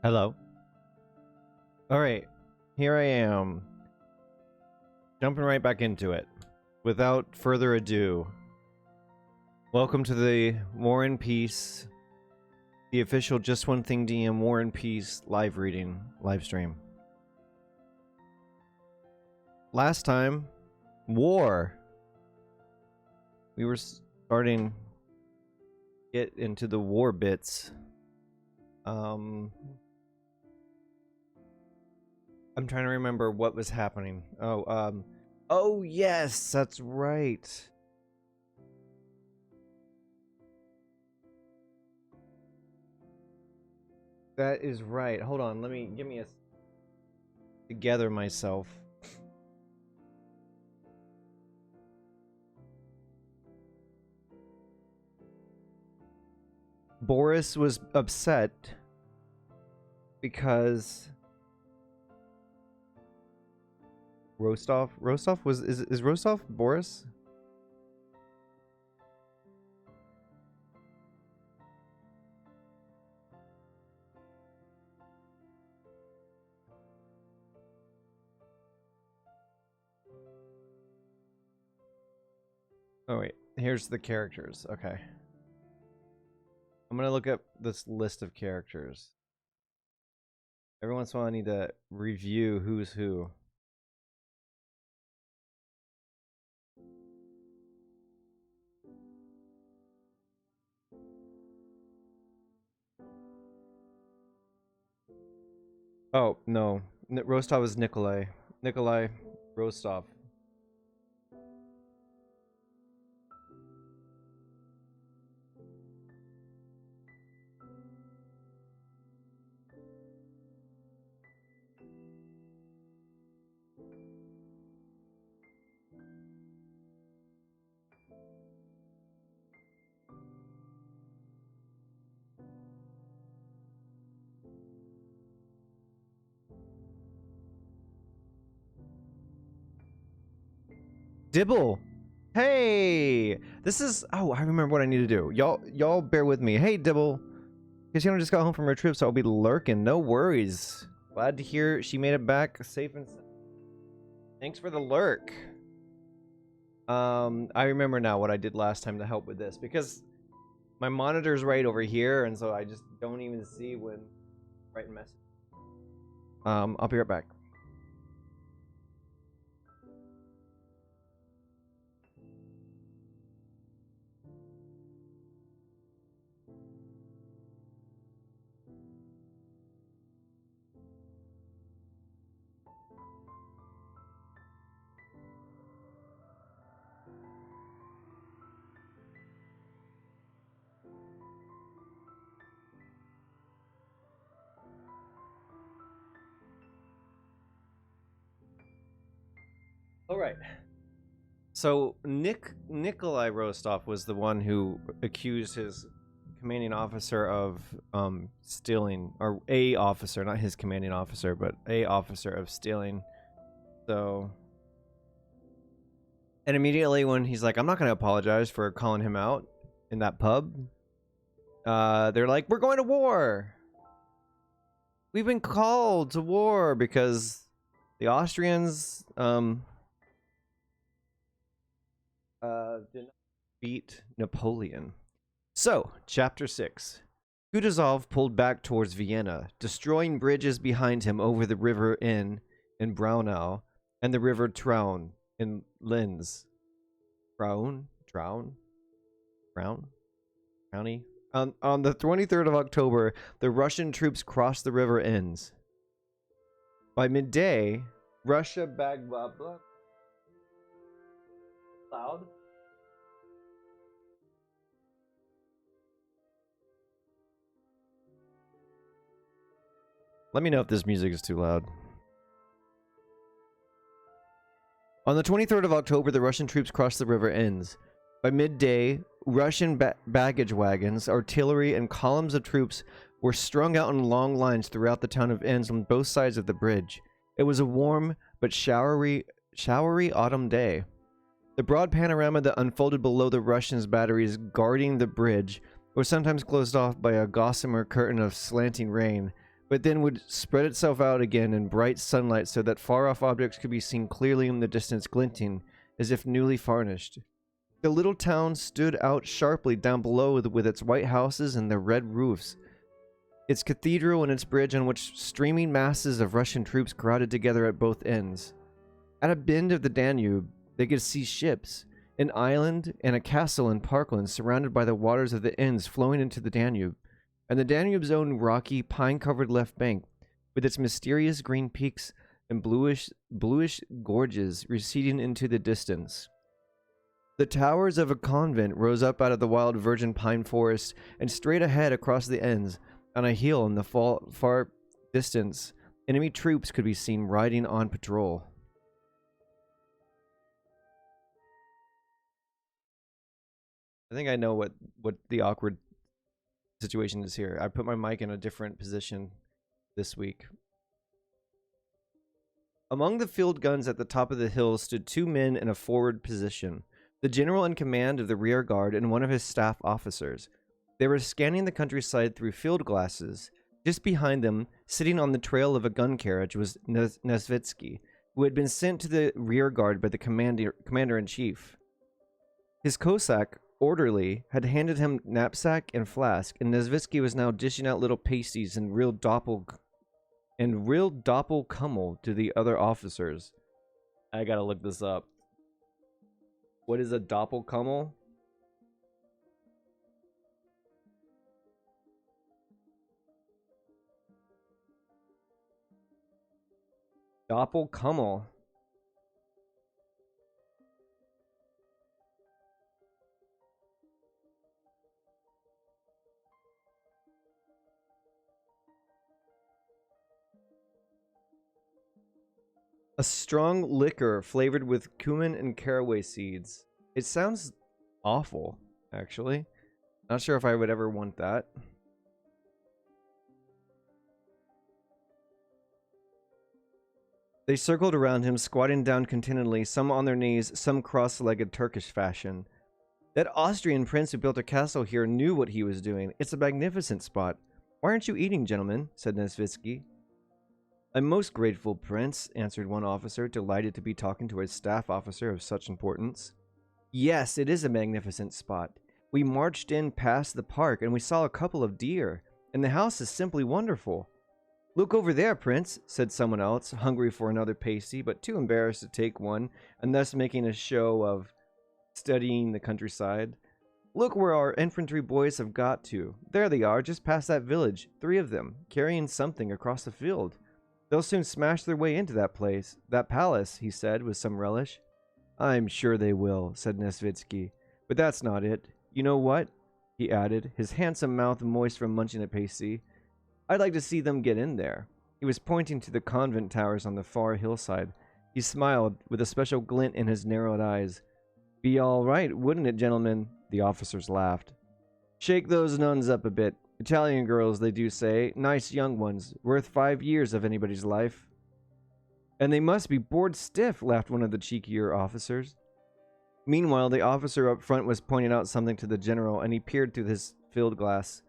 Hello. All right, here I am, jumping right back into it. Without further ado, welcome to the War and Peace, the official Just One Thing DM War and Peace live stream. Last time, war. We were starting to get into the war bits. I'm trying to remember what was happening. Oh yes, that's right. That is right. Hold on, give me a to gather myself. Boris was upset because Rostov is Rostov Boris? Oh wait, here's the characters. Okay. I'm gonna look up this list of characters. Every once in a while I need to review who's who. Oh, no. Rostov is Nikolai. Nikolai Rostov. Dibble. Hey, this is. Oh, I remember what I need to do. Y'all bear with me. Hey, Dibble. Casino just got home from her trip, so I'll be lurking. No worries. Glad to hear she made it back safe and sound. Thanks for the lurk. I remember now what I did last time to help with this, because my monitor's right over here, and so I just don't even see when writing message. I'll be right back. All right. So Nikolai Rostov was the one who accused his commanding officer of stealing, or a officer, not his commanding officer, but a officer of stealing. So, and immediately when he's like, I'm not going to apologize for calling him out in that pub, they're like, we're going to war. We've been called to war because the Austrians did not beat Napoleon. So, Chapter 6. Kutuzov pulled back towards Vienna, destroying bridges behind him over the river Inn in Braunau and the river Traun in Linz. Traun? County? On the 23rd of October, the Russian troops crossed the river Inns. By midday, Russia bagged... Loud? Let me know if this music is too loud. On the 23rd of October, the Russian troops crossed the river Inns. By midday, Russian baggage wagons, artillery, and columns of troops were strung out in long lines throughout the town of Inns on both sides of the bridge. It was a warm but showery autumn day. The broad panorama that unfolded below the Russians' batteries guarding the bridge was sometimes closed off by a gossamer curtain of slanting rain, but then would spread itself out again in bright sunlight so that far-off objects could be seen clearly in the distance, glinting as if newly varnished. The little town stood out sharply down below with its white houses and their red roofs, its cathedral and its bridge on which streaming masses of Russian troops crowded together at both ends. At a bend of the Danube, they could see ships, an island, and a castle in parkland surrounded by the waters of the Enns flowing into the Danube, and the Danube's own rocky, pine-covered left bank, with its mysterious green peaks and bluish gorges receding into the distance. The towers of a convent rose up out of the wild virgin pine forest, and straight ahead across the Enns, on a hill in the far distance, enemy troops could be seen riding on patrol. I think I know what the awkward situation is here. I put my mic in a different position this week. Among the field guns at the top of the hill stood 2 men in a forward position, the general in command of the rear guard and one of his staff officers. They were scanning the countryside through field glasses. Just behind them, sitting on the trail of a gun carriage, was Nesvitsky, who had been sent to the rear guard by the commander-in-chief. His Cossack orderly had handed him knapsack and flask, and Nesvitsky was now dishing out little pasties and real doppelkummel to the other officers. I gotta look this up. What is a doppelkummel? Doppelkummel. A strong liquor flavored with cumin and caraway seeds. It sounds awful, actually. Not sure if I would ever want that. They circled around him, squatting down contentedly, some on their knees, some cross-legged Turkish fashion. That Austrian prince who built a castle here knew what he was doing. It's a magnificent spot. Why aren't you eating, gentlemen? Said Nesvitsky. I'm most grateful, Prince, answered one officer, delighted to be talking to a staff officer of such importance. Yes, it is a magnificent spot. We marched in past the park, and we saw a couple of deer, and the house is simply wonderful. Look over there, Prince, said someone else, hungry for another pasty, but too embarrassed to take one, and thus making a show of studying the countryside. Look where our infantry boys have got to. There they are, just past that village, 3 of them, carrying something across the field. They'll soon smash their way into that place, that palace, he said with some relish. I'm sure they will, said Nesvitsky, but that's not it. You know what? He added, his handsome mouth moist from munching a pasty. I'd like to see them get in there. He was pointing to the convent towers on the far hillside. He smiled, with a special glint in his narrowed eyes. Be all right, wouldn't it, gentlemen? The officers laughed. Shake those nuns up a bit. Italian girls, they do say. Nice young ones. Worth 5 years of anybody's life. And they must be bored stiff, laughed one of the cheekier officers. Meanwhile, the officer up front was pointing out something to the general, and he peered through his field glass.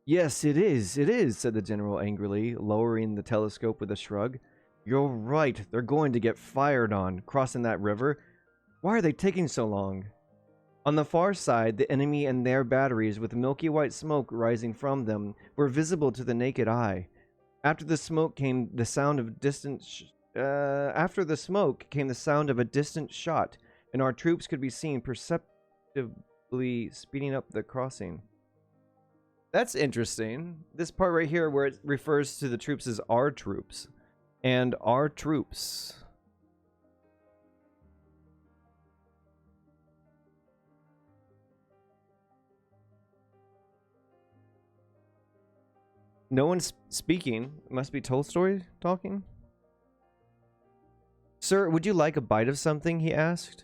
Yes, it is, said the general angrily, lowering the telescope with a shrug. You're right, they're going to get fired on, crossing that river. Why are they taking so long? On the far side, the enemy and their batteries, with milky white smoke rising from them, were visible to the naked eye. After the smoke came the sound of a distant shot, and our troops could be seen perceptibly speeding up the crossing. That's interesting. This part right here where it refers to the troops as our troops. And our troops. No one's speaking. It must be Tolstoy talking. Sir, would you like a bite of something? He asked.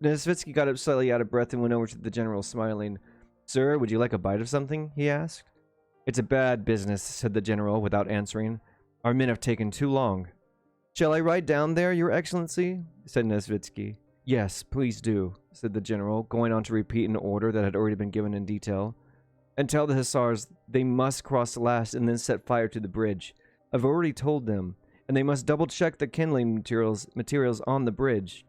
Nesvitsky got up slightly out of breath and went over to the general, smiling. Sir, would you like a bite of something? He asked. It's a bad business, said the general, without answering. Our men have taken too long. Shall I ride down there, your excellency? Said Nesvitsky. Yes, please do, said the general, going on to repeat an order that had already been given in detail. And tell the hussars they must cross last and then set fire to the bridge. I've already told them, and they must double check the kindling materials on the bridge.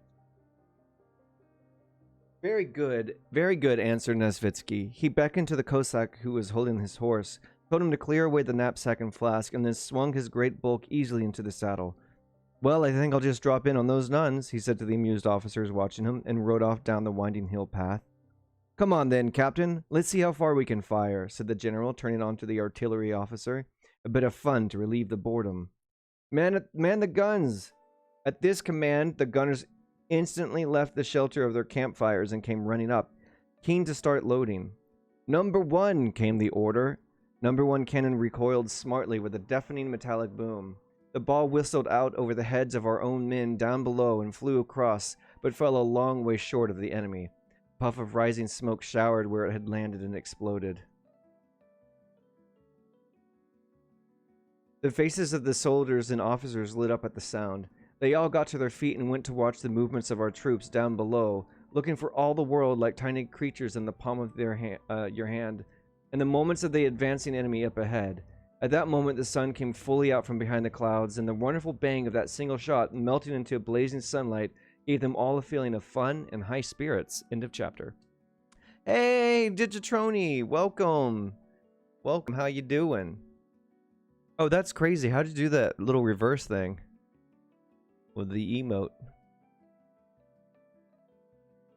Very good, answered Nesvitsky. He beckoned to the Cossack who was holding his horse, told him to clear away the knapsack and flask, and then swung his great bulk easily into the saddle. Well, I think I'll just drop in on those nuns, he said to the amused officers watching him, and rode off down the winding hill path. Come on then, Captain. Let's see how far we can fire, said the general, turning on to the artillery officer. A bit of fun to relieve the boredom. Man the guns! At this command, the gunners instantly left the shelter of their campfires and came running up, keen to start loading. Number 1, came the order. Number 1 cannon recoiled smartly with a deafening metallic boom. The ball whistled out over the heads of our own men down below and flew across, but fell a long way short of the enemy. A puff of rising smoke showered where it had landed and exploded. The faces of the soldiers and officers lit up at the sound. They all got to their feet and went to watch the movements of our troops down below, looking for all the world like tiny creatures in the palm of your hand, and the moments of the advancing enemy up ahead. At that moment, the sun came fully out from behind the clouds, and the wonderful bang of that single shot, melting into blazing sunlight, gave them all a feeling of fun and high spirits. End of chapter. Hey, Digitroni, welcome. Welcome, how you doing? Oh, that's crazy. How'd you do that little reverse thing? With the emote.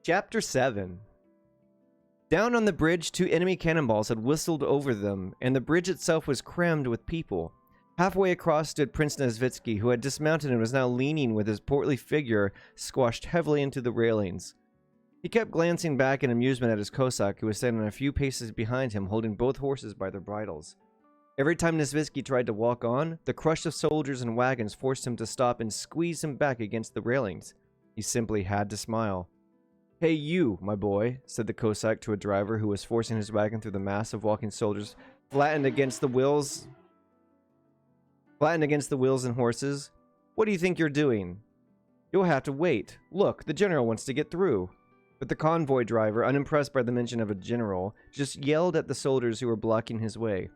Chapter 7. Down on the bridge, 2 enemy cannonballs had whistled over them, and the bridge itself was crammed with people. Halfway across stood Prince Nesvitsky, who had dismounted and was now leaning with his portly figure squashed heavily into the railings. He kept glancing back in amusement at his Cossack, who was standing a few paces behind him, holding both horses by their bridles. Every time Nesvitsky tried to walk on, the crush of soldiers and wagons forced him to stop and squeeze him back against the railings. He simply had to smile. "Hey you, my boy," said the Cossack to a driver who was forcing his wagon through the mass of walking soldiers, flattened against the wheels and horses. "What do you think you're doing? You'll have to wait. Look, the general wants to get through." But the convoy driver, unimpressed by the mention of a general, just yelled at the soldiers who were blocking his way.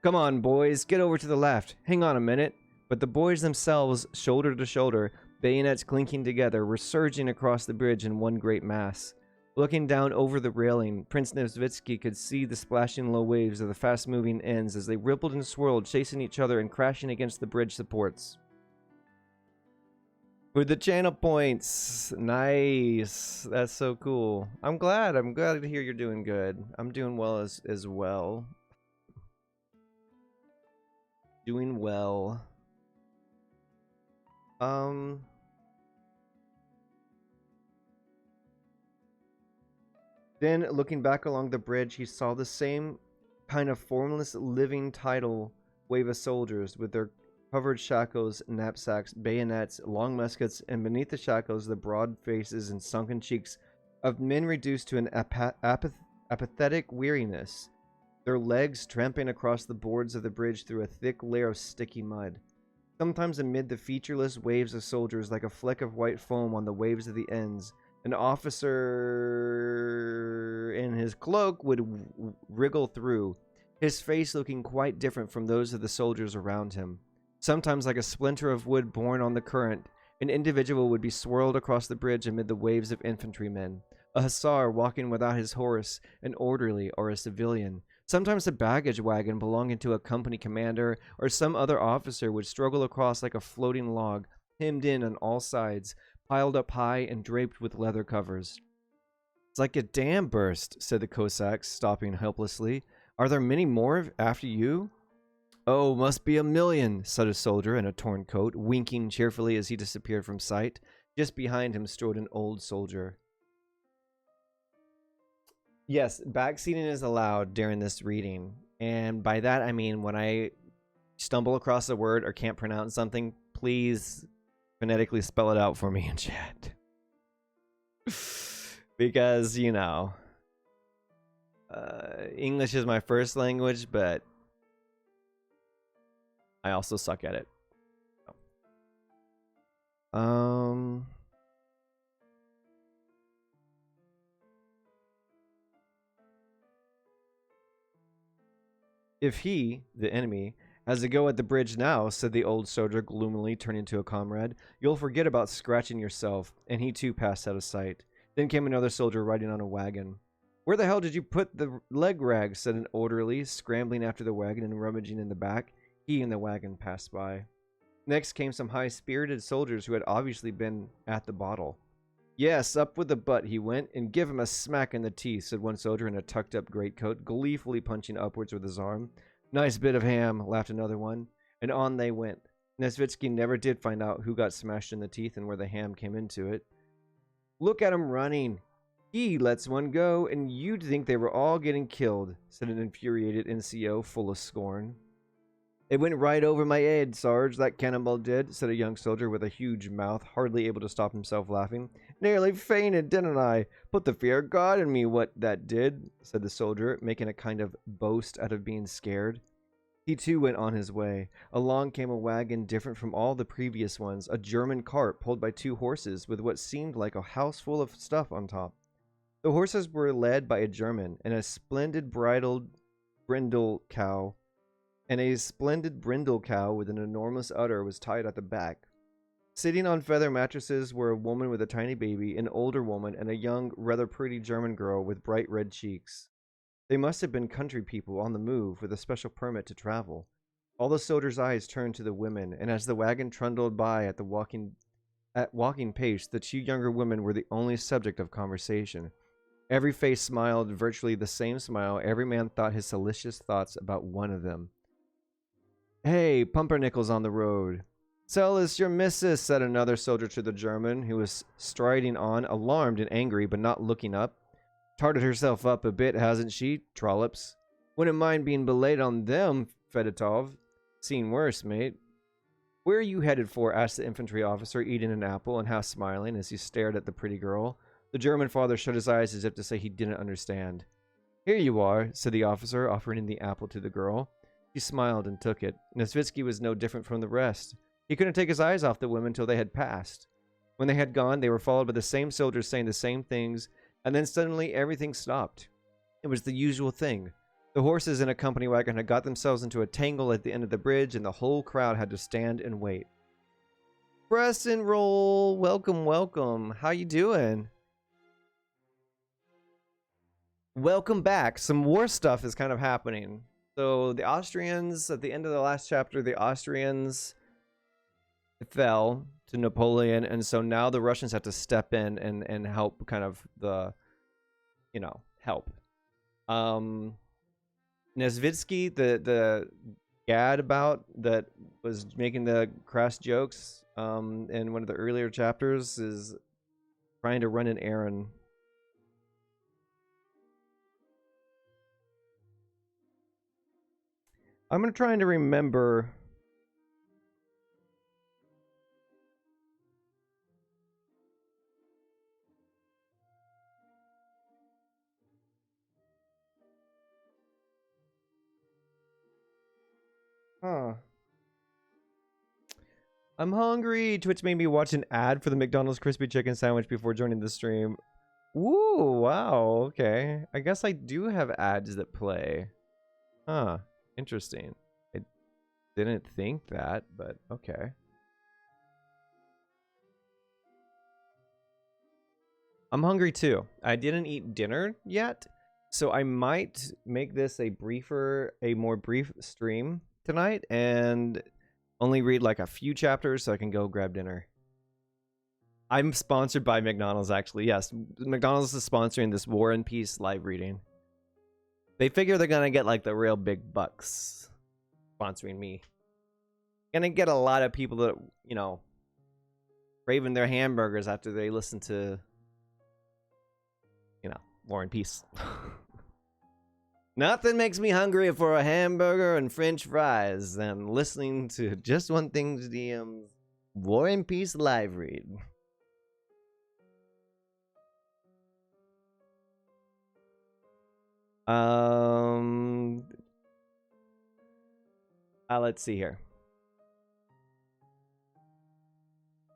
"Come on, boys, get over to the left. Hang on a minute." But the boys themselves, shoulder to shoulder, bayonets clinking together, were surging across the bridge in one great mass. Looking down over the railing, Prince Nesvitsky could see the splashing low waves of the fast-moving ends as they rippled and swirled, chasing each other and crashing against the bridge supports. With the channel points. Nice. That's so cool. I'm glad to hear you're doing good. I'm doing well as well. Doing well. Then, looking back along the bridge, he saw the same kind of formless living tidal wave of soldiers with their covered shakos, knapsacks, bayonets, long muskets, and beneath the shakos the broad faces and sunken cheeks of men reduced to an apathetic weariness, their legs tramping across the boards of the bridge through a thick layer of sticky mud. Sometimes amid the featureless waves of soldiers, like a fleck of white foam on the waves of the ends, an officer in his cloak would wriggle through, his face looking quite different from those of the soldiers around him. Sometimes, like a splinter of wood borne on the current, an individual would be swirled across the bridge amid the waves of infantrymen, a hussar walking without his horse, an orderly, or a civilian. Sometimes a baggage wagon belonging to a company commander or some other officer would struggle across like a floating log, hemmed in on all sides, piled up high and draped with leather covers. "It's like a dam burst," said the Cossack, stopping helplessly. "Are there many more after you?" "Oh, must be a million," said a soldier in a torn coat, winking cheerfully as he disappeared from sight. Just behind him strode an old soldier. Yes, backseating is allowed during this reading. And by that, I mean when I stumble across a word or can't pronounce something, please phonetically spell it out for me in chat. Because, you know, English is my first language, but I also suck at it. If he, the enemy, has a go at the bridge now, said the old soldier gloomily, turning to a comrade, you'll forget about scratching yourself. And he too passed out of sight. Then came another soldier riding on a wagon. Where the hell did you put the leg rag? Said an orderly, scrambling after the wagon and rummaging in the back. He and the wagon passed by. Next came some high-spirited soldiers who had obviously been at the bottle. Yes, up with the butt he went, and give him a smack in the teeth, said one soldier in a tucked-up greatcoat, gleefully punching upwards with his arm. Nice bit of ham, laughed another one, and on they went. Nesvitsky never did find out who got smashed in the teeth and where the ham came into it. Look at him running. He lets one go, and you'd think they were all getting killed, said an infuriated NCO full of scorn. It went right over my head, Sarge, that cannonball did, said a young soldier with a huge mouth, hardly able to stop himself laughing. Nearly fainted, didn't I? Put the fear of God in me, what that did, said the soldier, making a kind of boast out of being scared. He too went on his way. Along came a wagon different from all the previous ones, a German cart pulled by 2 horses with what seemed like a house full of stuff on top. The horses were led by a German and a splendid brindle cow. And a splendid brindle cow with an enormous udder was tied at the back. Sitting on feather mattresses were a woman with a tiny baby, an older woman, and a young, rather pretty German girl with bright red cheeks. They must have been country people on the move with a special permit to travel. All the soldiers' eyes turned to the women, and as the wagon trundled by at walking pace, the 2 younger women were the only subject of conversation. Every face smiled virtually the same smile. Every man thought his salacious thoughts about one of them. Hey, pumpernickel's on the road. Sell us your missus, said another soldier to the German, who was striding on, alarmed and angry, but not looking up. Tarted herself up a bit, hasn't she, trollops? Wouldn't mind being belayed on them, Fedotov. Seen worse, mate. Where are you headed for? Asked the infantry officer, eating an apple and half smiling as he stared at the pretty girl. The German father shut his eyes as if to say he didn't understand. Here you are, said the officer, offering the apple to the girl. She smiled and took it. Nesvitsky was no different from the rest. He couldn't take his eyes off the women till they had passed. When they had gone, they were followed by the same soldiers saying the same things, and then suddenly everything stopped. It was the usual thing. The horses in a company wagon had got themselves into a tangle at the end of the bridge, and the whole crowd had to stand and wait. Press and roll. Welcome, welcome. How you doing? Welcome back. Some more stuff is kind of happening. So the Austrians, at the end of the last chapter, the Austrians fell to Napoleon, and so now the Russians have to step in and help kind of the, help. Nesvitsky, the gad about that was making the crass jokes in one of the earlier chapters, is trying to run an errand. I'm going to try to remember. I'm hungry. Twitch made me watch an ad for the McDonald's crispy chicken sandwich before joining the stream. Ooh, wow. Okay. I guess I do have ads that play. Huh. Interesting. I didn't think that, but okay. I'm hungry too. I didn't eat dinner yet, so I might make this a more brief stream tonight and only read like a few chapters so I can go grab dinner. I'm sponsored by McDonald's, actually. Yes, McDonald's is sponsoring this War and Peace live reading. They figure they're gonna get like the real big bucks sponsoring me. Gonna get a lot of people that, craving their hamburgers after they listen to, War and Peace. Nothing makes me hungry for a hamburger and French fries than listening to Just One Thing's DM's War and Peace live read. Let's see here.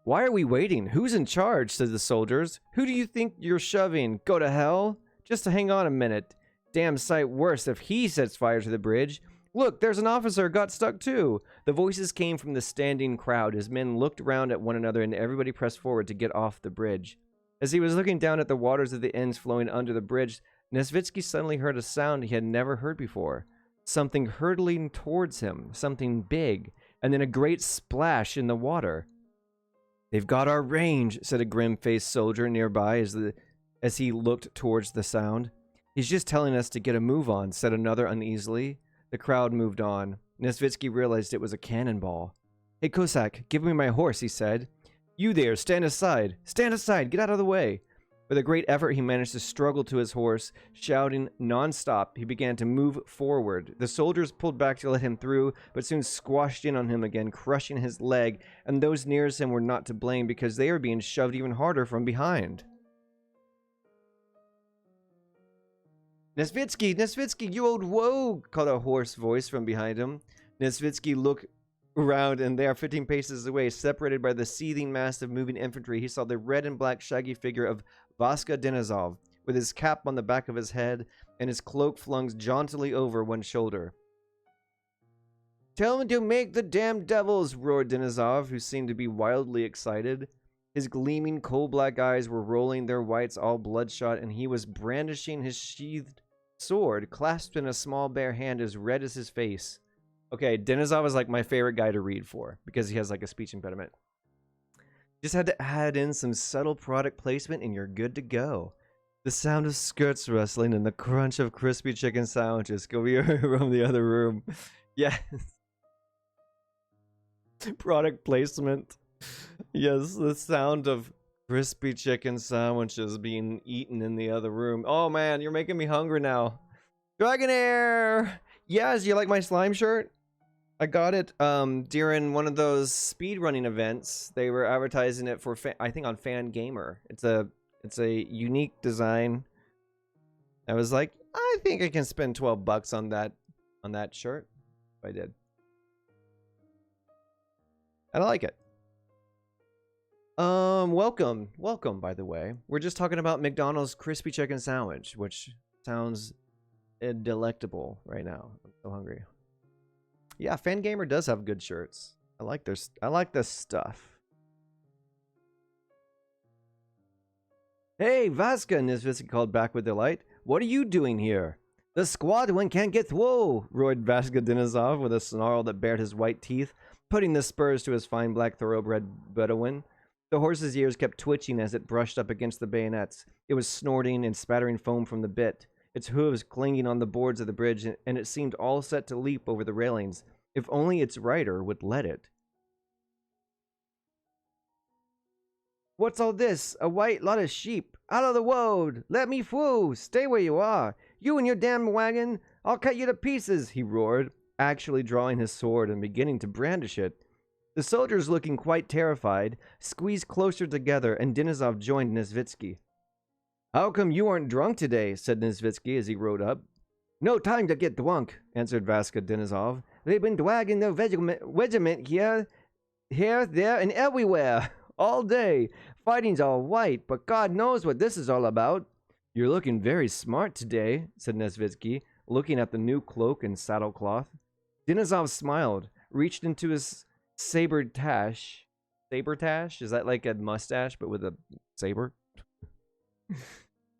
Why are we waiting? Who's in charge? Said the soldiers. Who do you think you're shoving? Go to hell? Just to hang on a minute. Damn sight worse if he sets fire to the bridge. Look, there's an officer got stuck too. The voices came from the standing crowd as men looked around at one another and everybody pressed forward to get off the bridge. As he was looking down at the waters of the Enns flowing under the bridge, Nesvitsky suddenly heard a sound he had never heard before. Something hurtling towards him, something big, and then a great splash in the water. They've got our range, said a grim-faced soldier nearby as he looked towards the sound. He's just telling us to get a move on, said another uneasily. The crowd moved on. Nesvitsky realized it was a cannonball. Hey, Cossack, give me my horse, he said. You there, stand aside. Stand aside, get out of the way. With a great effort, he managed to struggle to his horse. Shouting non-stop, he began to move forward. The soldiers pulled back to let him through, but soon squashed in on him again, crushing his leg, and those nearest him were not to blame because they were being shoved even harder from behind. Nesvitsky, you old woe, called a hoarse voice from behind him. Nesvitsky looked around, and there, 15 paces away, separated by the seething mass of moving infantry, he saw the red and black shaggy figure of Vaska Denisov, with his cap on the back of his head and his cloak flung jauntily over one shoulder. Tell him to make the damned devils, roared Denisov, who seemed to be wildly excited. His gleaming coal-black eyes were rolling their whites all bloodshot, and he was brandishing his sheathed sword, clasped in a small bare hand as red as his face. Okay, Denisov is like my favorite guy to read for, because he has like a speech impediment. Just had to add in some subtle product placement and you're good to go. The sound of skirts rustling and the crunch of crispy chicken sandwiches go from the other room. Yes. Product placement. Yes, the sound of crispy chicken sandwiches being eaten in the other room. Oh man, you're making me hungry now. Dragonair! Yes, you like my slime shirt? I got it during one of those speedrunning events. They were advertising it for, I think, on Fangamer. It's a unique design. I was like, I think I can spend $12 on that shirt. I did. And I like it. Welcome, by the way. We're just talking about McDonald's crispy chicken sandwich, which sounds delectable right now. I'm so hungry. Yeah, Fangamer does have good shirts. I like this stuff. Hey, Vaska, Nesvitsky called back with delight. What are you doing here? The squadron can't get through, roared Vaska Denisov with a snarl that bared his white teeth, putting the spurs to his fine black thoroughbred Bedouin. The horse's ears kept twitching as it brushed up against the bayonets. It was snorting and spattering foam from the bit, its hooves clinging on the boards of the bridge, and it seemed all set to leap over the railings, if only its rider would let it. What's all this? A white lot of sheep. Out of the road! Let me through! Stay where you are! You and your damn wagon! I'll cut you to pieces! He roared, actually drawing his sword and beginning to brandish it. The soldiers, looking quite terrified, squeezed closer together, and Denisov joined Nesvitsky. How come you aren't drunk today? Said Nesvitsky as he rode up. No time to get drunk, answered Vaska Denisov. They've been dragging their regiment here, there, and everywhere, all day. Fighting's all right, but God knows what this is all about. You're looking very smart today, said Nesvitsky, looking at the new cloak and saddlecloth. Denisov smiled, reached into his saber-tash. Saber-tash? Is that like a mustache, but with a saber?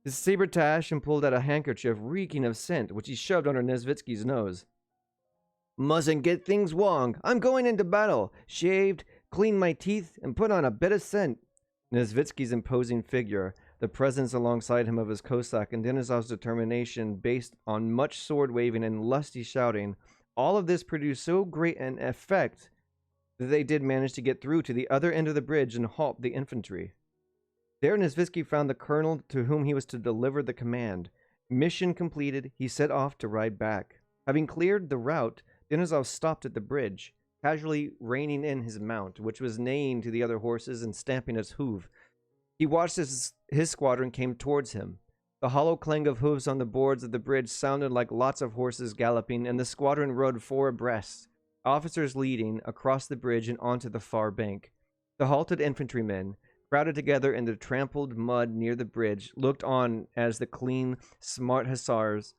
His saber-tash and pulled out a handkerchief reeking of scent, which he shoved under Nesvitsky's nose. Mustn't get things wrong. I'm going into battle. Shaved, cleaned my teeth, and put on a bit of scent. Nesvitsky's imposing figure, the presence alongside him of his Cossack, and Denisov's determination based on much sword-waving and lusty shouting, all of this produced so great an effect that they did manage to get through to the other end of the bridge and halt the infantry. There Nesvitsky found the colonel to whom he was to deliver the command. Mission completed, he set off to ride back. Having cleared the route, Denisov stopped at the bridge, casually reining in his mount, which was neighing to the other horses and stamping its hoof. He watched as his squadron came towards him. The hollow clang of hooves on the boards of the bridge sounded like lots of horses galloping, and the squadron rode four abreast, officers leading, across the bridge and onto the far bank. The halted infantrymen, crowded together in the trampled mud near the bridge, looked on as the clean, smart hussars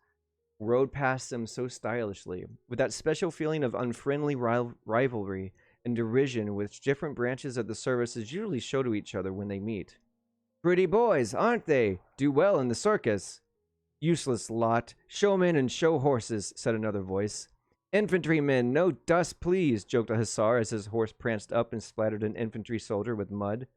rode past them so stylishly, with that special feeling of unfriendly rivalry and derision which different branches of the services usually show to each other when they meet. Pretty boys, aren't they? Do well in the circus. Useless lot, showmen and show horses, said another voice. Infantrymen, no dust, please, joked a hussar as his horse pranced up and splattered an infantry soldier with mud.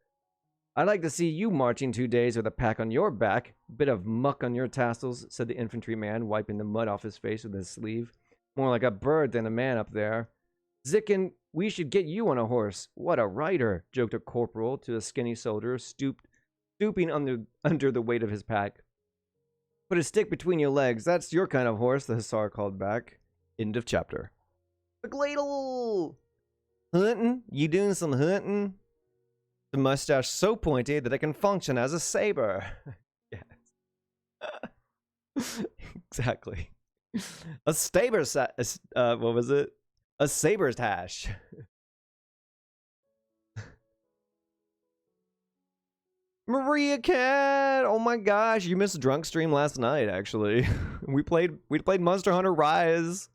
I'd like to see you marching 2 days with a pack on your back. Bit of muck on your tassels, said the infantryman, wiping the mud off his face with his sleeve. More like a bird than a man up there. Zicken, we should get you on a horse. What a rider, joked a corporal to a skinny soldier, stooping under the weight of his pack. Put a stick between your legs. That's your kind of horse, the hussar called back. End of chapter. McLeodle! Hunting? You doing some hunting? The mustache so pointy that it can function as a saber. Yes. Exactly. A what was it? A saber's hash. Maria Cat! Oh my gosh, you missed drunk stream last night, actually. we played Monster Hunter Rise.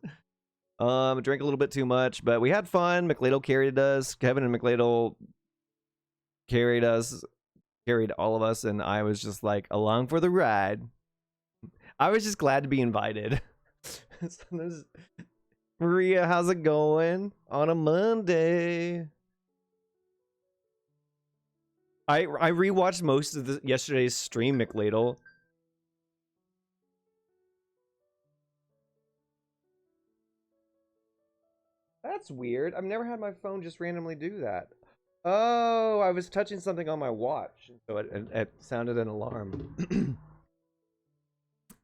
Drank a little bit too much, but we had fun. McLeodle carried us. Kevin and McLeodle carried all of us, and I was just like along for the ride. I was just glad to be invited. Maria, how's it going on a Monday? I rewatched most of yesterday's stream, McLeodle. That's weird. I've never had my phone just randomly do that. Oh, I was touching something on my watch, so it sounded an alarm.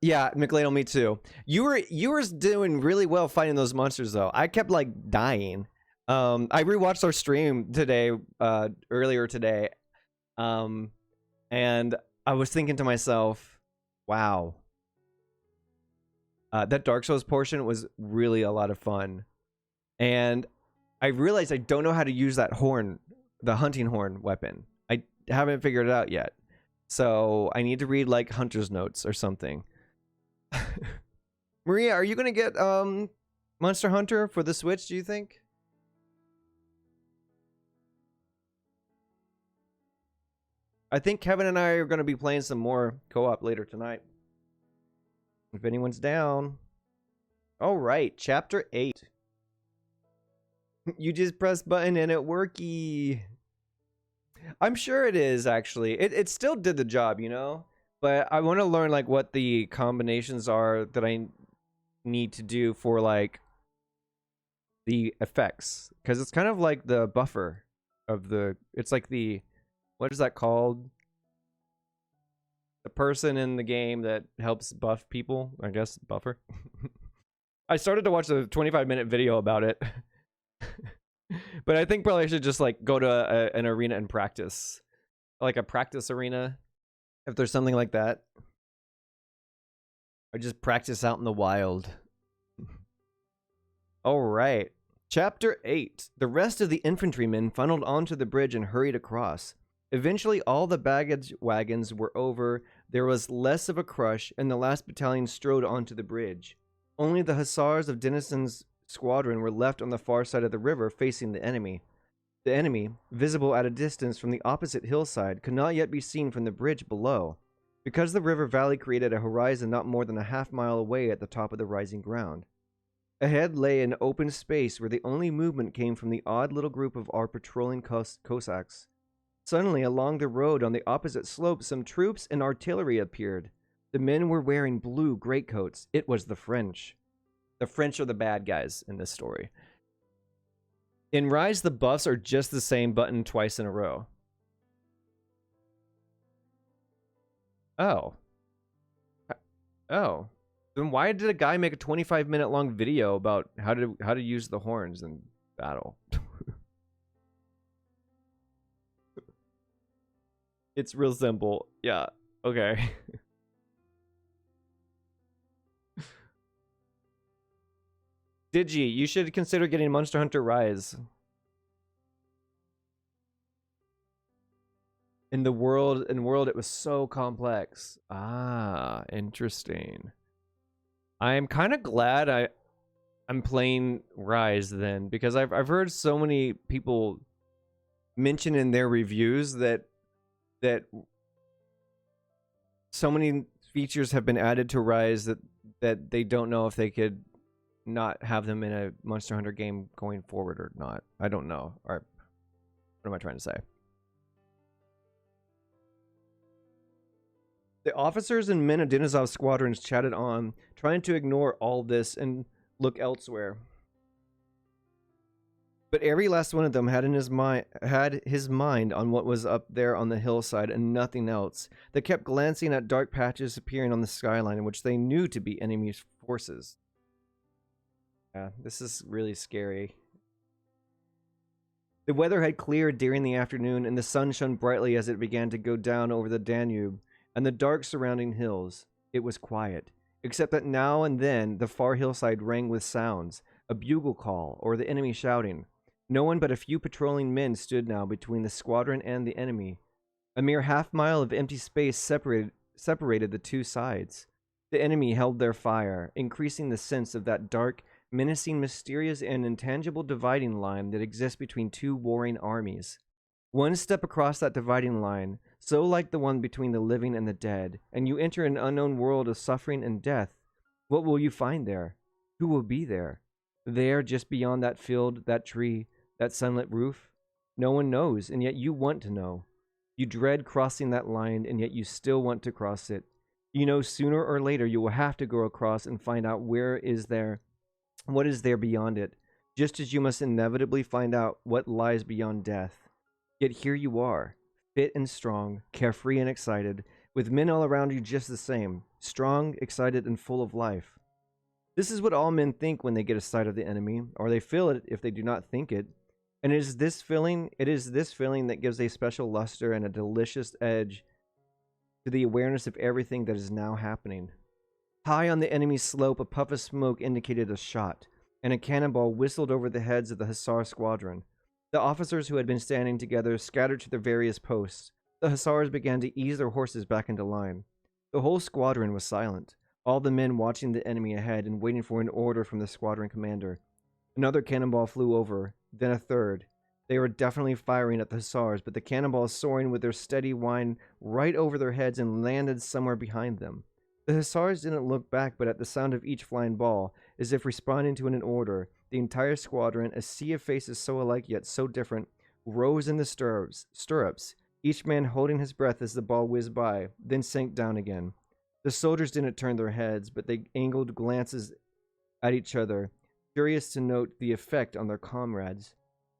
Yeah, McLeodle, me too. You were doing really well fighting those monsters, though. I kept like dying. I rewatched our stream today, earlier today. And I was thinking to myself, wow, that Dark Souls portion was really a lot of fun. And I realized I don't know how to use that horn, the hunting horn weapon. I haven't figured it out yet. So I need to read like Hunter's Notes or something. Maria, are you going to get Monster Hunter for the Switch, do you think? I think Kevin and I are going to be playing some more co-op later tonight. If anyone's down. All right, Chapter 8. You just press button and it worky. I'm sure it is, actually. It still did the job, you know? But I want to learn, like, what the combinations are that I need to do for, like, the effects. Because it's kind of like the buffer of the... It's like the... What is that called? The person in the game that helps buff people, I guess, buffer. I started to watch a 25-minute video about it. But I think probably I should just like go to an arena and practice. Like a practice arena. If there's something like that. Or just practice out in the wild. Alright. Chapter 8. The rest of the infantrymen funneled onto the bridge and hurried across. Eventually, all the baggage wagons were over, there was less of a crush, and the last battalion strode onto the bridge. Only the hussars of Denison's squadron were left on the far side of the river, facing the enemy. The enemy, visible at a distance from the opposite hillside, could not yet be seen from the bridge below, because the river valley created a horizon not more than a half-mile away at the top of the rising ground. Ahead lay an open space where the only movement came from the odd little group of our patrolling Cossacks. Suddenly, along the road on the opposite slope, some troops and artillery appeared. The men were wearing blue greatcoats. It was the French. The French are the bad guys in this story. In Rise, the buffs are just the same button twice in a row. Oh. Oh. Then why did a guy make a 25-minute long video about how to use the horns in battle? It's real simple. Yeah. Okay. Digi, you should consider getting Monster Hunter Rise. In world, it was so complex. Ah, interesting. I'm kind of glad I'm playing Rise then, because I've heard so many people mention in their reviews that so many features have been added to Rise that they don't know if they could not have them in a Monster Hunter game going forward or not. I don't know. Or what am I trying to say? The officers and men of Denisov's squadrons chatted on, trying to ignore all this and look elsewhere. But every last one of them had his mind on what was up there on the hillside and nothing else. They kept glancing at dark patches appearing on the skyline, which they knew to be enemy forces. Yeah, this is really scary. The weather had cleared during the afternoon, and the sun shone brightly as it began to go down over the Danube and the dark surrounding hills. It was quiet, except that now and then the far hillside rang with sounds, a bugle call, or the enemy shouting. No one but a few patrolling men stood now between the squadron and the enemy. A mere half-mile of empty space separated the two sides. The enemy held their fire, increasing the sense of that dark, menacing, mysterious, and intangible dividing line that exists between two warring armies. One step across that dividing line, so like the one between the living and the dead, and you enter an unknown world of suffering and death. What will you find there? Who will be there? There, just beyond that field, that tree, that sunlit roof? No one knows, and yet you want to know. You dread crossing that line, and yet you still want to cross it. You know sooner or later you will have to go across and find out what is there beyond it, just as you must inevitably find out what lies beyond death. Yet here you are, fit and strong, carefree and excited, with men all around you just the same, strong, excited, and full of life. This is what all men think when they get a sight of the enemy, or they feel it if they do not think it. And it is this feeling that gives a special luster and a delicious edge to the awareness of everything that is now happening. High on the enemy's slope, a puff of smoke indicated a shot, and a cannonball whistled over the heads of the Hussar squadron. The officers who had been standing together scattered to their various posts. The Hussars began to ease their horses back into line. The whole squadron was silent, all the men watching the enemy ahead and waiting for an order from the squadron commander. Another cannonball flew over, then a third. They were definitely firing at the Hussars, but the cannonballs soaring with their steady whine right over their heads and landed somewhere behind them. The Hussars didn't look back, but at the sound of each flying ball, as if responding to an order, the entire squadron, a sea of faces so alike yet so different, rose in the stirrups, each man holding his breath as the ball whizzed by, then sank down again. The soldiers didn't turn their heads, but they angled glances at each other, curious to note the effect on their comrades.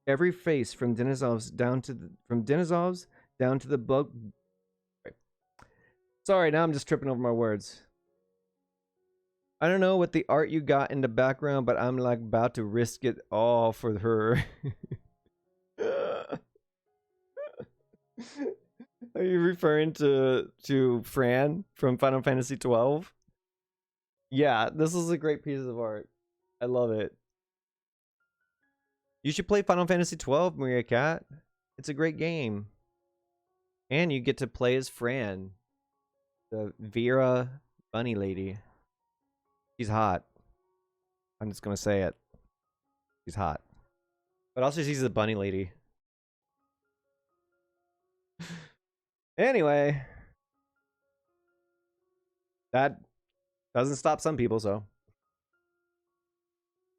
Every face from Denisov's down to the bug. Sorry, now I'm just tripping over my words. I don't know what the art you got in the background, but I'm like about to risk it all for her. Are you referring to Fran from Final Fantasy XII? Yeah, this is a great piece of art. I love it. You should play Final Fantasy XII, Maria Cat. It's a great game. And you get to play as Fran, the Vera bunny lady. She's hot. I'm just gonna say it. She's hot. But also she's a bunny lady. Anyway. That doesn't stop some people, so.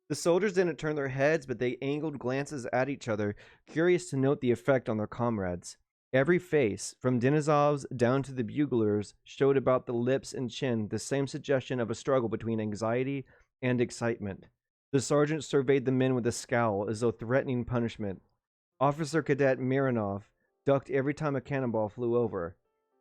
The soldiers didn't turn their heads, but they angled glances at each other, curious to note the effect on their comrades. Every face, from Denisov's down to the buglers, showed about the lips and chin the same suggestion of a struggle between anxiety and excitement. The sergeant surveyed the men with a scowl, as though threatening punishment. Officer Cadet Mironov ducked every time a cannonball flew over.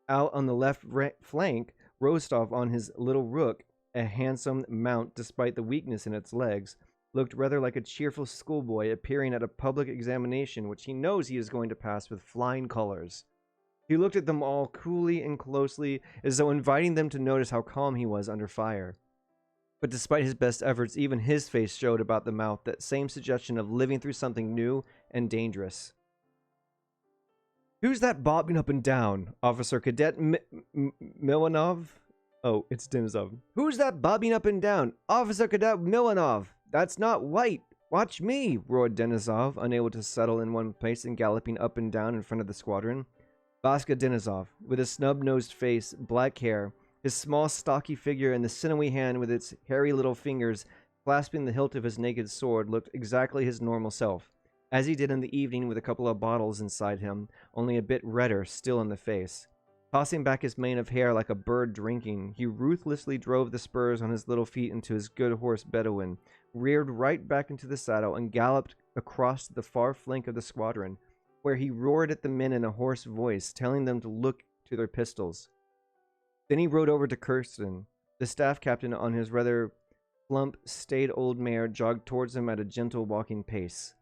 Out on the left flank, Rostov on his little rook, a handsome mount despite the weakness in its legs, looked rather like a cheerful schoolboy appearing at a public examination which he knows he is going to pass with flying colors. He looked at them all coolly and closely, as though inviting them to notice how calm he was under fire. But despite his best efforts, even his face showed about the mouth that same suggestion of living through something new and dangerous. "Who's that bobbing up and down, Officer Cadet Milanov?" Oh, it's Denisov. Who's that bobbing up and down? Officer Cadet Milanov! That's not White! Watch me! Roared Denisov, unable to settle in one place and galloping up and down in front of the squadron. Vaska Denisov, with his snub-nosed face, black hair, his small, stocky figure, and the sinewy hand with its hairy little fingers clasping the hilt of his naked sword, looked exactly his normal self, as he did in the evening with a couple of bottles inside him, only a bit redder still in the face. Tossing back his mane of hair like a bird drinking, he ruthlessly drove the spurs on his little feet into his good horse Bedouin, reared right back into the saddle, and galloped across the far flank of the squadron, where he roared at the men in a hoarse voice, telling them to look to their pistols. Then he rode over to Kirsten. The staff captain, on his rather plump, staid old mare, jogged towards him at a gentle walking pace.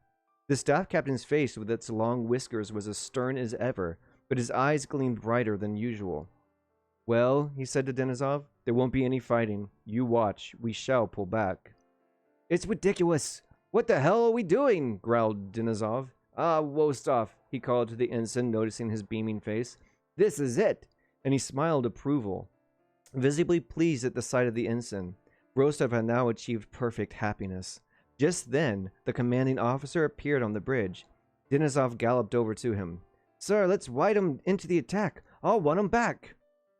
The staff captain's face, with its long whiskers, was as stern as ever, but his eyes gleamed brighter than usual. Well, he said to Denisov, there won't be any fighting. You watch. We shall pull back. It's ridiculous. What the hell are we doing? Growled Denisov. Ah, Wostov, he called to the ensign, noticing his beaming face. This is it. And he smiled approval, visibly pleased at the sight of the ensign. Rostov had now achieved perfect happiness. Just then, the commanding officer appeared on the bridge. Denisov galloped over to him. Sir, let's ride 'em into the attack. I'll want 'em back.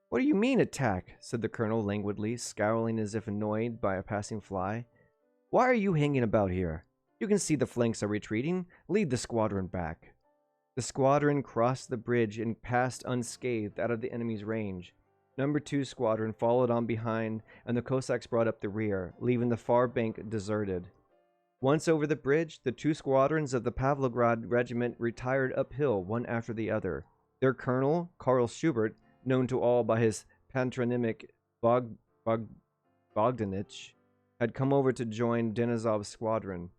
What do you mean, attack? Said the colonel languidly, scowling as if annoyed by a passing fly. Why are you hanging about here? You can see the flanks are retreating. Lead the squadron back. The squadron crossed the bridge and passed unscathed out of the enemy's range. Number 2 squadron followed on behind, and the Cossacks brought up the rear, leaving the far bank deserted. Once over the bridge, the 2 squadrons of the Pavlograd regiment retired uphill, one after the other. Their colonel, Karl Schubert, known to all by his patronymic Bogdanich, had come over to join Denisov's squadron.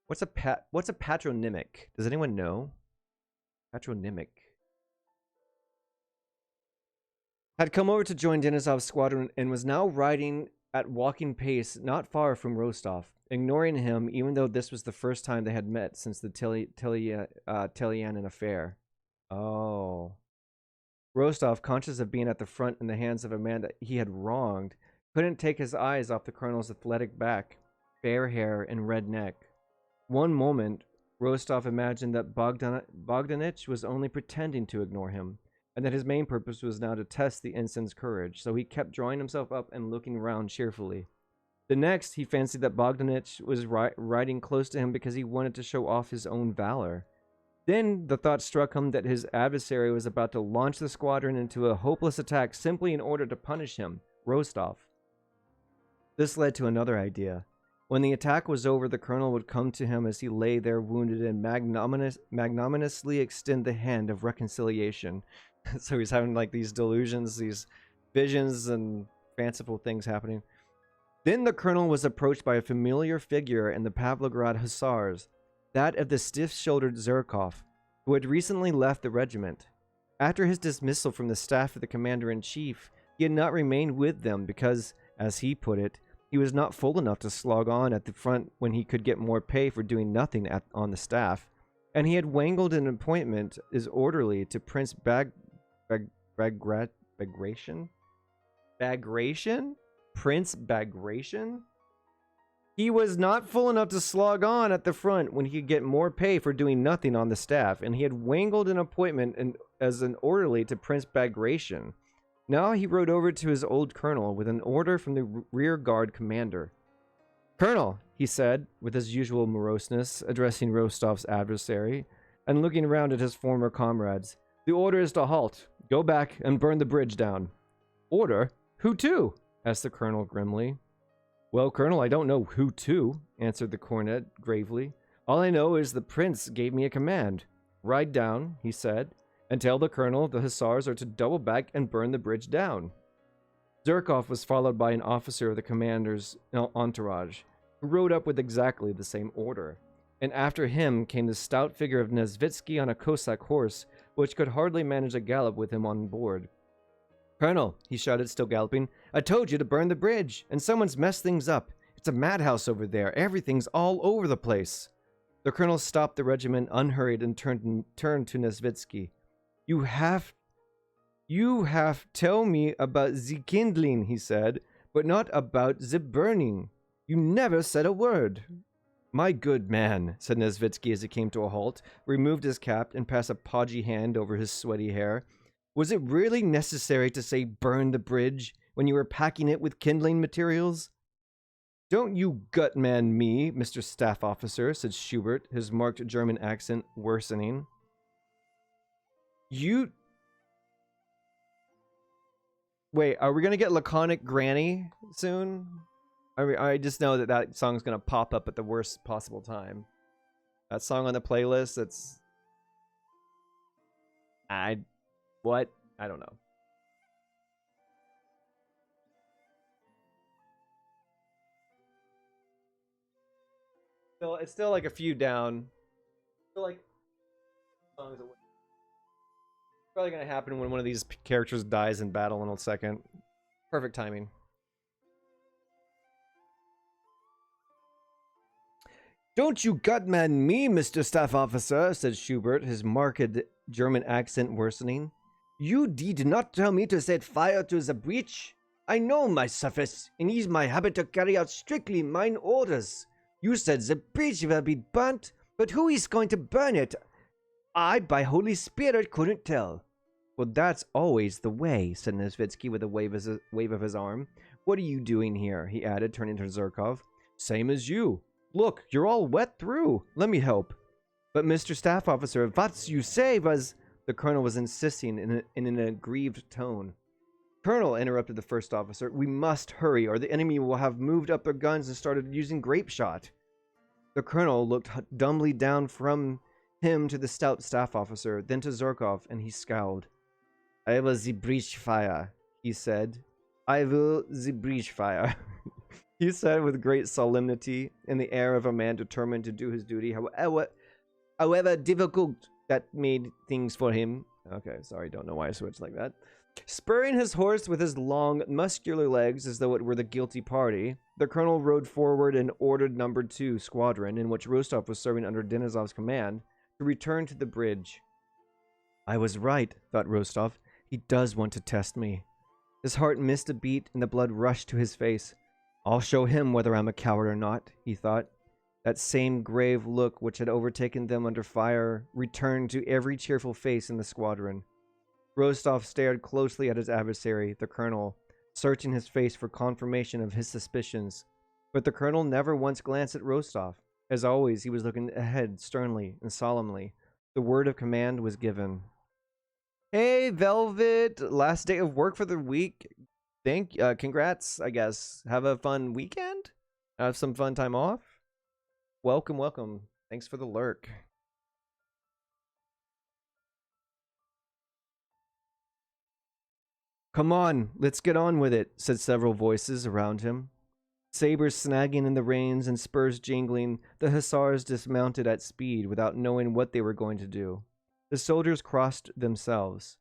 What's a patronymic? Does anyone know? Patronymic. Had come over to join Denisov's squadron and was now riding at walking pace not far from Rostov, ignoring him even though this was the first time they had met since the Telyanin affair. Oh. Rostov, conscious of being at the front in the hands of a man that he had wronged, couldn't take his eyes off the colonel's athletic back, fair hair, and red neck. One moment, Rostov imagined that Bogdanich was only pretending to ignore him, and that his main purpose was now to test the ensign's courage, so he kept drawing himself up and looking round cheerfully. The next, he fancied that Bogdanich was riding close to him because he wanted to show off his own valor. Then the thought struck him that his adversary was about to launch the squadron into a hopeless attack simply in order to punish him, Rostov. This led to another idea. When the attack was over, the colonel would come to him as he lay there wounded and magnanimously extend the hand of reconciliation. So he's having like these delusions, these visions and fanciful things happening. Then the colonel was approached by a familiar figure in the Pavlograd Hussars, that of the stiff-shouldered Zherkov, who had recently left the regiment. After his dismissal from the staff of the commander-in-chief, he had not remained with them because, as he put it, he was not full enough to slog on at the front when he could get more pay for doing nothing on the staff, and he had wangled an appointment as orderly to Prince Bagration? Prince Bagration? He was not full enough to slog on at the front when he could get more pay for doing nothing on the staff, and he had wangled an appointment as an orderly to Prince Bagration. Now he rode over to his old colonel with an order from the rear guard commander. Colonel, he said, with his usual moroseness, addressing Rostov's adversary, and looking around at his former comrades. The order is to halt. Go back and burn the bridge down. Order? Who to? Asked the colonel grimly. Well, Colonel, I don't know who to, answered the cornet gravely. All I know is the prince gave me a command. Ride down, he said, and tell the colonel the hussars are to double back and burn the bridge down. Zherkov was followed by an officer of the commander's entourage, who rode up with exactly the same order, and after him came the stout figure of Nesvitsky on a Cossack horse, which could hardly manage a gallop with him on board. Colonel, he shouted, still galloping, I told you to burn the bridge, and someone's messed things up. It's a madhouse over there. Everything's all over the place. The colonel stopped the regiment unhurried and turned to Nesvitsky. You You have tell me about the kindling, he said, but not about the burning. You never said a word. My good man, said Nesvitsky as he came to a halt, removed his cap, and passed a podgy hand over his sweaty hair. Was it really necessary to say burn the bridge when you were packing it with kindling materials? Don't you gut-man me, Mr. Staff Officer, said Schubert, his marked German accent worsening. You... Wait, are we gonna get Laconic Granny soon? I just know that that song's gonna pop up at the worst possible time. That song on the playlist, that's... What? I don't know. It's still like a few down. Still like songs away. Probably gonna happen when one of these characters dies in battle in a second. Perfect timing. Don't you gutman me, Mr. Staff Officer, said Schubert, his marked German accent worsening. You did not tell me to set fire to the breach. I know my surface, and it is my habit to carry out strictly mine orders. You said the breach will be burnt, but who is going to burn it? I, by Holy Spirit, couldn't tell. Well, that's always the way, said Nesvitsky with a wave of his arm. What are you doing here? He added, turning to Zherkov. Same as you. Look, you're all wet through. Let me help. But Mr. Staff Officer, what you say was... The colonel was insisting in an aggrieved tone. Colonel, interrupted the first officer, we must hurry, or the enemy will have moved up their guns and started using grape shot. The colonel looked dumbly down from him to the stout staff officer, then to Zherkov, and he scowled. I will the breach fire, he said. I will the breach fire. He said with great solemnity, in the air of a man determined to do his duty, however difficult that made things for him. Okay, sorry, don't know why I switched like that. Spurring his horse with his long, muscular legs as though it were the guilty party, the colonel rode forward and ordered No. 2 Squadron, in which Rostov was serving under Denisov's command, to return to the bridge. I was right, thought Rostov. He does want to test me. His heart missed a beat and the blood rushed to his face. I'll show him whether I'm a coward or not, he thought. That same grave look which had overtaken them under fire returned to every cheerful face in the squadron. Rostov stared closely at his adversary, the colonel, searching his face for confirmation of his suspicions. But the colonel never once glanced at Rostov. As always, he was looking ahead sternly and solemnly. The word of command was given. Hey, Velvet! Last day of work for the week. Congrats, I guess. Have a fun weekend? Have some fun time off? Welcome, welcome. Thanks for the lurk. Come on, let's get on with it, said several voices around him. Sabers snagging in the reins and spurs jingling, the hussars dismounted at speed without knowing what they were going to do. The soldiers crossed themselves.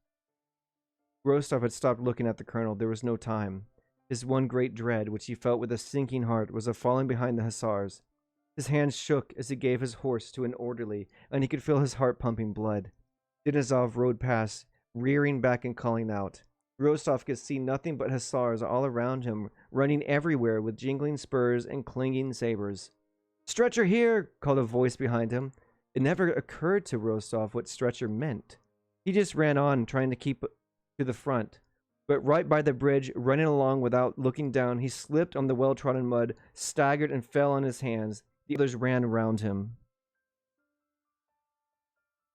Rostov had stopped looking at the colonel. There was no time. His one great dread, which he felt with a sinking heart, was of falling behind the hussars. His hands shook as he gave his horse to an orderly, and he could feel his heart pumping blood. Denisov rode past, rearing back and calling out. Rostov could see nothing but hussars all around him, running everywhere with jingling spurs and clinging sabers. Stretcher here! Called a voice behind him. It never occurred to Rostov what stretcher meant. He just ran on, trying to keep to the front. But right by the bridge, running along without looking down, he slipped on the well-trodden mud, staggered and fell on his hands. The others ran around him.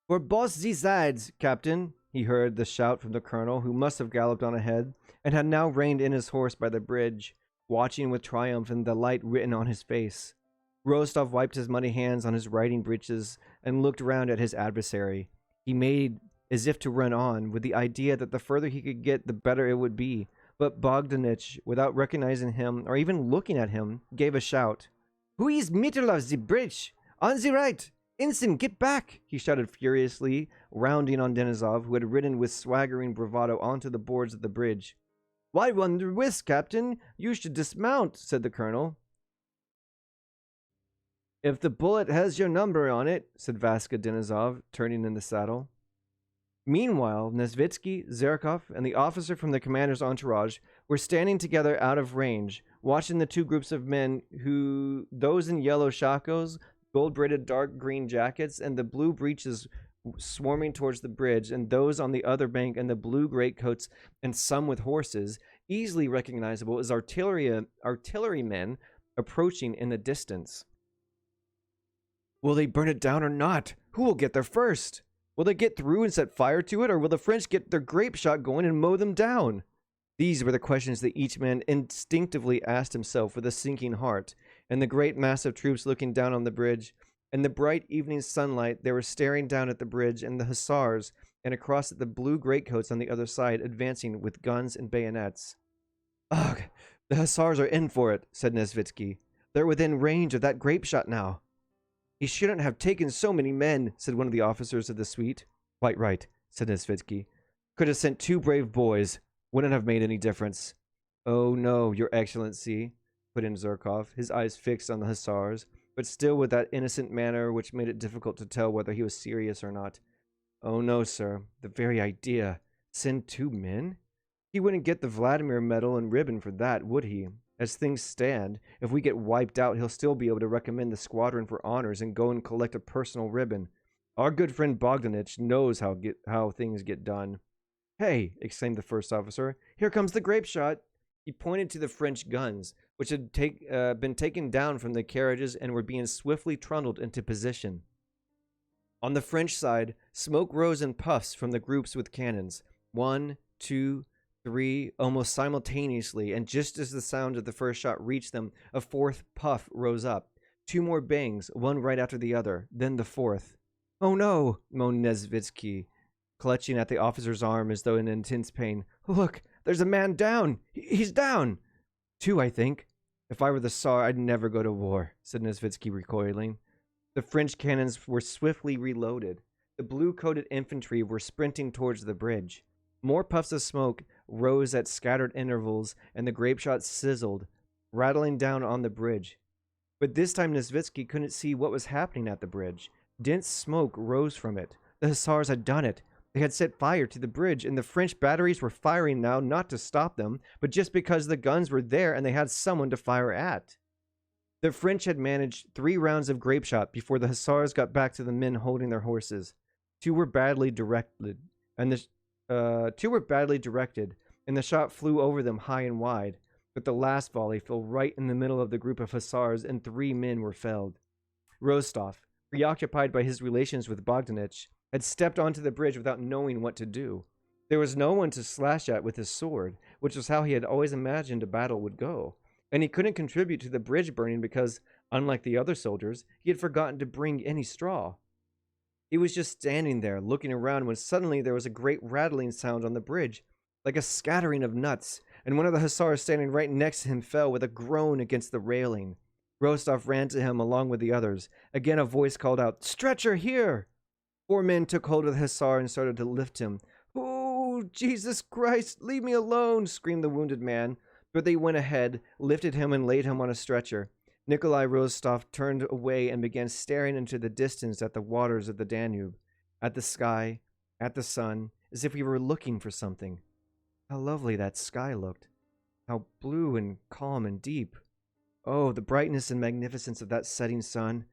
For both these sides, Captain, he heard the shout from the colonel, who must have galloped on ahead, and had now reined in his horse by the bridge, watching with triumph and delight written on his face. Rostov wiped his muddy hands on his riding breeches and looked round at his adversary. He made as if to run on, with the idea that the further he could get, the better it would be. But Bogdanich, without recognizing him, or even looking at him, gave a shout. Who is middle of the bridge? On the right! Ensign, get back! He shouted furiously, rounding on Denisov, who had ridden with swaggering bravado onto the boards of the bridge. Why run the risk, Captain? You should dismount, said the colonel. If the bullet has your number on it, said Vaska Denisov, turning in the saddle. Meanwhile, Nesvitsky, Zherkov, and the officer from the commander's entourage were standing together out of range, watching the two groups of men those in yellow shakos, gold-braided dark green jackets, and the blue breeches swarming towards the bridge, and those on the other bank in the blue greatcoats and some with horses, easily recognizable as artillerymen approaching in the distance. Will they burn it down or not? Who will get there first? Will they get through and set fire to it, or will the French get their grape shot going and mow them down? These were the questions that each man instinctively asked himself with a sinking heart, and the great mass of troops looking down on the bridge. In the bright evening sunlight, they were staring down at the bridge and the hussars, and across at the blue greatcoats on the other side, advancing with guns and bayonets. Ugh, the hussars are in for it, said Nesvitsky. They're within range of that grape shot now. He shouldn't have taken so many men, said one of the officers of the suite. Quite right, said Nesvitsky. Could have sent 2 brave boys. Wouldn't have made any difference. Oh no, your excellency, put in Zherkov, his eyes fixed on the hussars, but still with that innocent manner which made it difficult to tell whether he was serious or not. Oh no, sir, the very idea. Send 2 men? He wouldn't get the Vladimir medal and ribbon for that, would he? As things stand, if we get wiped out, he'll still be able to recommend the squadron for honors and go and collect a personal ribbon. Our good friend Bogdanich knows how things get done. Hey, exclaimed the first officer, here comes the grape shot. He pointed to the French guns, which had been taken down from the carriages and were being swiftly trundled into position. On the French side, smoke rose in puffs from the groups with cannons. 1, 2, 3, almost simultaneously, and just as the sound of the first shot reached them, a 4th puff rose up. 2 more bangs, one right after the other, then the 4th. Oh no, moaned Nesvitsky, clutching at the officer's arm as though in intense pain. Look, there's a man down! He's down! 2, I think. If I were the Tsar, I'd never go to war, said Nesvitsky, recoiling. The French cannons were swiftly reloaded. The blue-coated infantry were sprinting towards the bridge. More puffs of smoke rose at scattered intervals, and the grape shot sizzled, rattling down on the bridge. But this time Nesvitsky couldn't see what was happening at the bridge. Dense smoke rose from it. The hussars had done it. They had set fire to the bridge, and the French batteries were firing now, not to stop them, but just because the guns were there and they had someone to fire at. The French had managed 3 rounds of grape shot before the hussars got back to the men holding their horses. 2 were badly directed, and the shot flew over them high and wide, but the last volley fell right in the middle of the group of hussars, and 3 men were felled. Rostov, preoccupied by his relations with Bogdanich, had stepped onto the bridge without knowing what to do. There was no one to slash at with his sword, which was how he had always imagined a battle would go, and he couldn't contribute to the bridge burning because, unlike the other soldiers, he had forgotten to bring any straw. He was just standing there, looking around, when suddenly there was a great rattling sound on the bridge, like a scattering of nuts, and one of the hussars standing right next to him fell with a groan against the railing. Rostov ran to him along with the others. Again a voice called out, "Stretcher, here!" 4 men took hold of the hussar and started to lift him. "Oh, Jesus Christ, leave me alone!" screamed the wounded man, but they went ahead, lifted him and laid him on a stretcher. Nikolai Rostov turned away and began staring into the distance at the waters of the Danube, at the sky, at the sun, as if he were looking for something. How lovely that sky looked. How blue and calm and deep. Oh, the brightness and magnificence of that setting sun.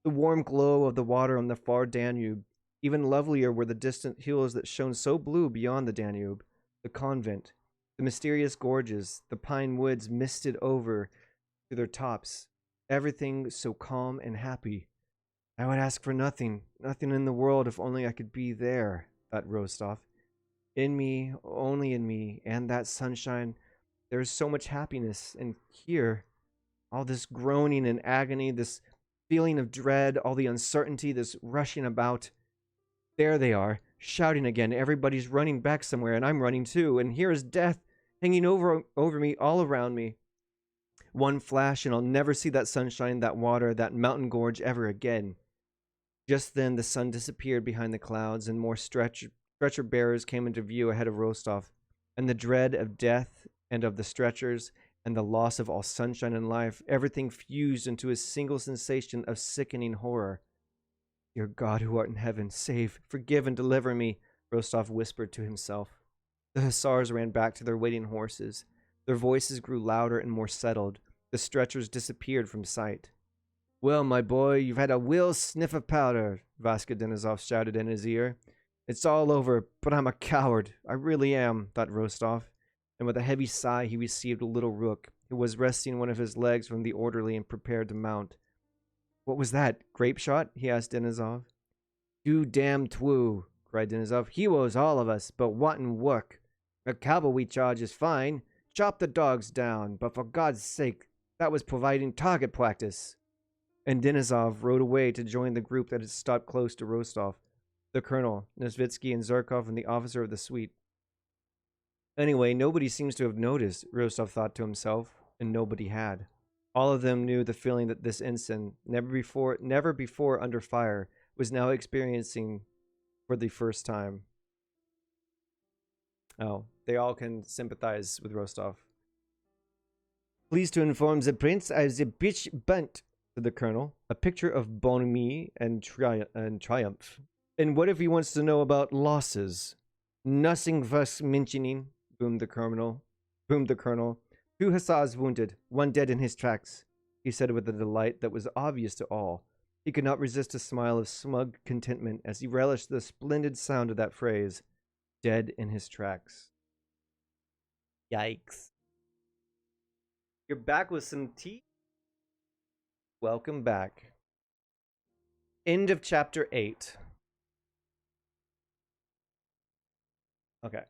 The warm glow of the water on the far Danube. Even lovelier were the distant hills that shone so blue beyond the Danube. The convent, the mysterious gorges, the pine woods misted over to their tops. Everything so calm and happy. I would ask for nothing in the world if only I could be there, thought Rostov. In me, only in me, and that sunshine, there is so much happiness, and here, all this groaning and agony, this feeling of dread, all the uncertainty, this rushing about. There they are, shouting again, everybody's running back somewhere, and I'm running too, and here is death, hanging over me, all around me. One flash, and I'll never see that sunshine, that water, that mountain gorge ever again. Just then the sun disappeared behind the clouds, and more stretcher bearers came into view ahead of Rostov, and the dread of death and of the stretchers and the loss of all sunshine and life, everything fused into a single sensation of sickening horror. Dear God who art in heaven, save, forgive, and deliver me Rostov whispered to himself. The hussars ran back to their waiting horses. Their voices grew louder and more settled. The stretchers disappeared from sight. Well, my boy, you've had a real sniff of powder, Vaska Denisov shouted in his ear. It's all over, but I'm a coward. I really am, thought Rostov. And with a heavy sigh, he received a little rook, who was resting one of his legs from the orderly and prepared to mount. What was that? Grape shot? He asked Denisov. You damn twoo, cried Denisov. Heroes, all of us, but wantin' work. A cavalry charge is fine. Chop the dogs down, but for God's sake, that was providing target practice. And Denisov rode away to join the group that had stopped close to Rostov. The colonel, Nesvitsky, and Zherkov, and the officer of the suite. Anyway, nobody seems to have noticed, Rostov thought to himself, and nobody had. All of them knew the feeling that this ensign, never before under fire, was now experiencing for the first time. Oh, they all can sympathize with Rostov. Pleased to inform the prince of the bitch bunt, said the colonel, a picture of bonhomie and triumph. And what if he wants to know about losses? Nothing worth mentioning, boomed the colonel. 2 hussars wounded, 1 dead in his tracks, he said with a delight that was obvious to all. He could not resist a smile of smug contentment as he relished the splendid sound of that phrase, dead in his tracks. Yikes. You're back with some tea? Welcome back. End of chapter 8. Okay.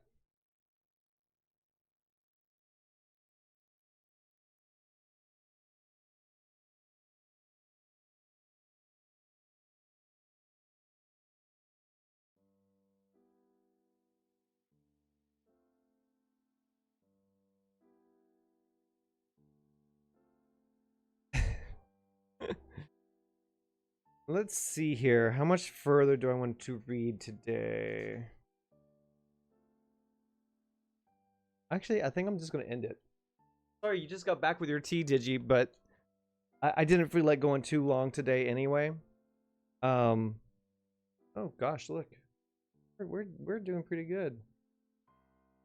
Let's see here. How much further do I want to read today? Actually, I think I'm just going to end it. Sorry, you just got back with your tea, Digi, but I didn't feel like going too long today anyway. Oh gosh, look. We're doing pretty good.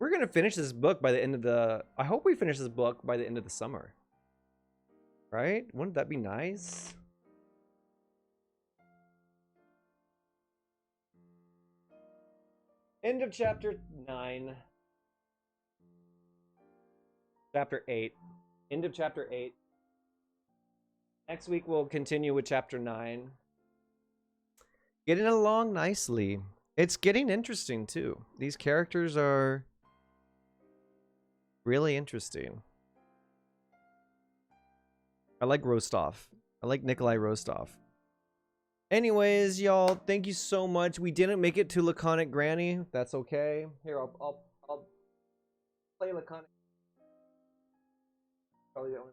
We're going to finish this book by the end of the... I hope we finish this book by the end of the summer. Right? Wouldn't that be nice? End of chapter 9. Chapter 8. End of chapter 8. Next week we'll continue with chapter 9. Getting along nicely. It's getting interesting too. These characters are really interesting. I like Rostov. I like Nikolai Rostov. Anyways, y'all, thank you so much. We didn't make it to Laconic Granny. That's okay. Here, I'll play Laconic. Probably the only.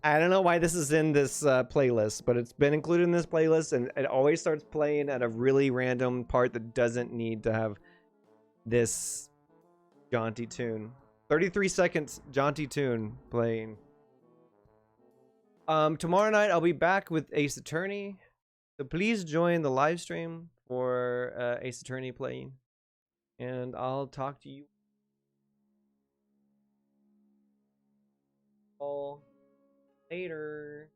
I don't know why this is in this playlist, but it's been included in this playlist, and it always starts playing at a really random part that doesn't need to have this jaunty tune. 33 seconds jaunty tune playing. Tomorrow night I'll be back with Ace Attorney, so please join the live stream for Ace Attorney playing, and I'll talk to you all later.